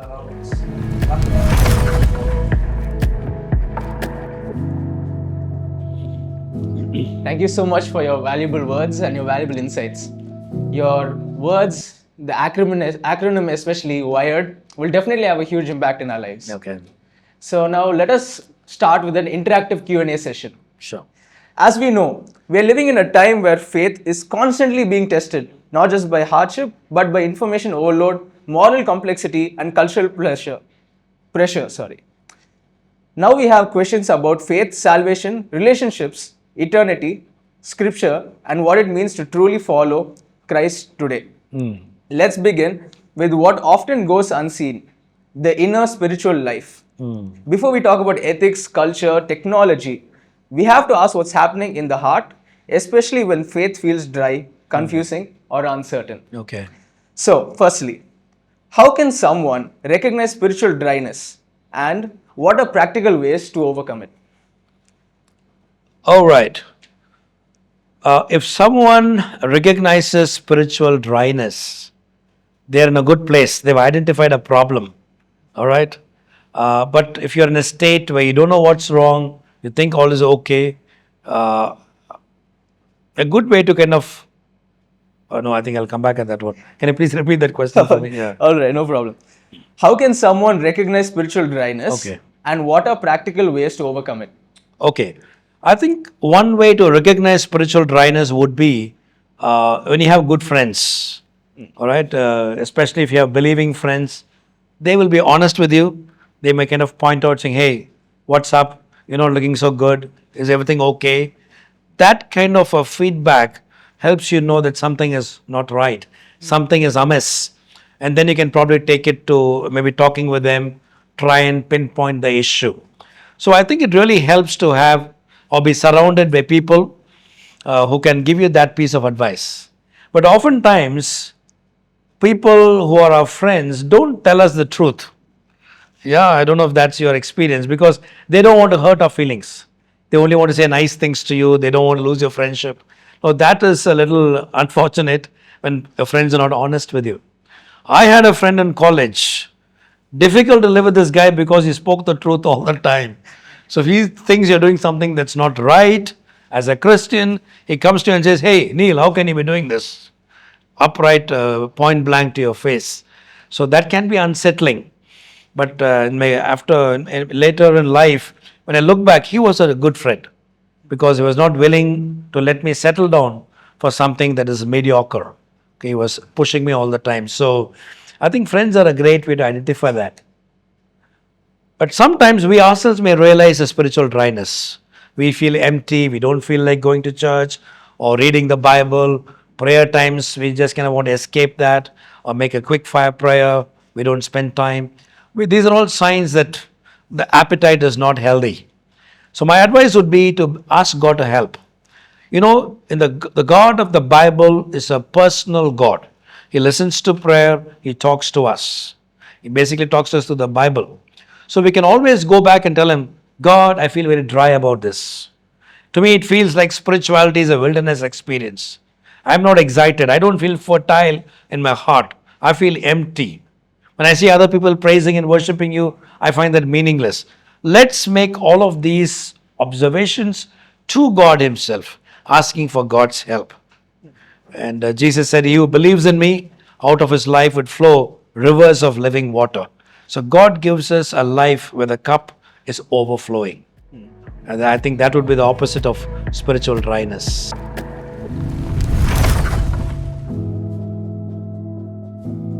around us. Thank you so much for your valuable words and your valuable insights. Your words, the acronym especially WIRED, will definitely have a huge impact in our lives. Okay. So now let us start with an interactive Q&A session. Sure. As we know, we are living in a time where faith is constantly being tested, not just by hardship, but by information overload, moral complexity, and cultural pressure. Now we have questions about faith, salvation, relationships, eternity, scripture, and what it means to truly follow Christ today. Let's begin with what often goes unseen, the inner spiritual life. Before we talk about ethics, culture, technology, we have to ask what's happening in the heart, especially when faith feels dry, confusing, or uncertain. Okay. So, firstly, how can someone recognize spiritual dryness and what are practical ways to overcome it? All right. If someone recognizes spiritual dryness, they're in a good place. They've identified a problem. All right. But if you're in a state where you don't know what's wrong, you think all is okay, uh, a good way to kind of, oh no, I think I'll come back at that one. Can you please repeat that question for me? Yeah. All right, no problem. How can someone recognize spiritual dryness Okay. and what are practical ways to overcome it? Okay. I think one way to recognize spiritual dryness would be when you have good friends. All right. Especially if you have believing friends, they will be honest with you. They may kind of point out saying, hey, what's up? You're not looking so good. Is everything okay? That kind of a feedback helps you know that something is not right, something is amiss. And then you can probably take it to maybe talking with them, try and pinpoint the issue. So I think it really helps to have or be surrounded by people who can give you that piece of advice. But oftentimes, people who are our friends don't tell us the truth. Yeah, I don't know if that's your experience because they don't want to hurt our feelings. They only want to say nice things to you. They don't want to lose your friendship. Now, that is a little unfortunate when your friends are not honest with you. I had a friend in college. Difficult to live with this guy because he spoke the truth all the time. So if he thinks you're doing something that's not right, as a Christian, he comes to you and says, hey, Neil, how can you be doing this? Upright, point blank to your face. So that can be unsettling. But later in life, when I look back, he was a good friend because he was not willing to let me settle down for something that is mediocre. Okay, he was pushing me all the time. So I think friends are a great way to identify that. But sometimes we ourselves may realize a spiritual dryness. We feel empty, we don't feel like going to church or reading the Bible. Prayer times, we just kind of want to escape that or make a quick fire prayer. We don't spend time. These are all signs that the appetite is not healthy. So my advice would be to ask God to help. You know, the God of the Bible is a personal God. He listens to prayer, He talks to us. He basically talks to us through the Bible. So we can always go back and tell Him, God, I feel very dry about this. To me, it feels like spirituality is a wilderness experience. I'm not excited. I don't feel fertile in my heart. I feel empty. When I see other people praising and worshiping you, I find that meaningless. Let's make all of these observations to God Himself, asking for God's help. And Jesus said, he who believes in me, out of his life would flow rivers of living water. So God gives us a life where the cup is overflowing. And I think that would be the opposite of spiritual dryness.